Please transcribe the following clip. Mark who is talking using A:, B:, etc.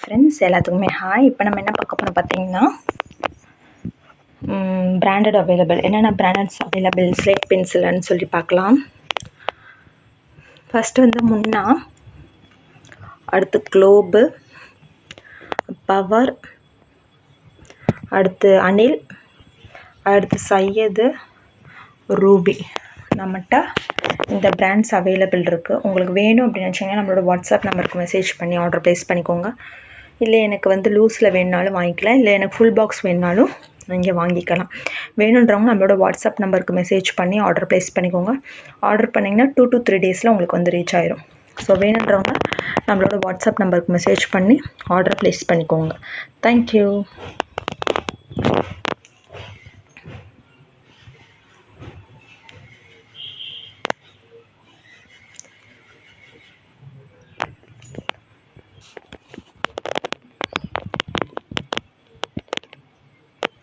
A: Friends எல்லாத்துக்குமே hi. இப்போ நம்ம என்ன பார்க்க போகிறோம் பார்த்தீங்கன்னா, பிராண்டட் அவைலபிள் என்னென்ன பிராண்டட்ஸ் அவைலபிள் ஸ்லேட் பென்சில்னு சொல்லி பார்க்கலாம். ஃபஸ்ட்டு வந்து முன்னா, அடுத்து குளோபு, பவர், அடுத்து அனில், அடுத்து சையது, ரூபி. நம்மகிட்ட இந்த பிராண்ட்ஸ் அவைலபிள் இருக்குது. உங்களுக்கு வேணும் அப்படின்னு நினச்சிங்கன்னா நம்மளோட வாட்ஸ்அப் நம்பருக்கு மெசேஜ் பண்ணி ஆர்டர் ப்ளேஸ் பண்ணிக்கோங்க. இல்லை எனக்கு வந்து லூஸில் வேணுனாலும் வாங்கிக்கலாம், இல்லை எனக்கு ஃபுல் பாக்ஸ் வேணுனாலும் நீங்கள் வாங்கிக்கலாம். வேணுன்றவங்க நம்மளோட வாட்ஸ்அப் நம்பருக்கு மெசேஜ் பண்ணி ஆர்டர் ப்ளேஸ் பண்ணிக்கோங்க. ஆர்டர் பண்ணிங்கன்னா 2 to 3 days உங்களுக்கு வந்து ரீச் ஆயிரும். ஸோ வேணுன்றவங்க நம்மளோட வாட்ஸ்அப் நம்பருக்கு மெசேஜ் பண்ணி ஆர்டர் ப்ளேஸ் பண்ணிக்கோங்க. தேங்க்யூ.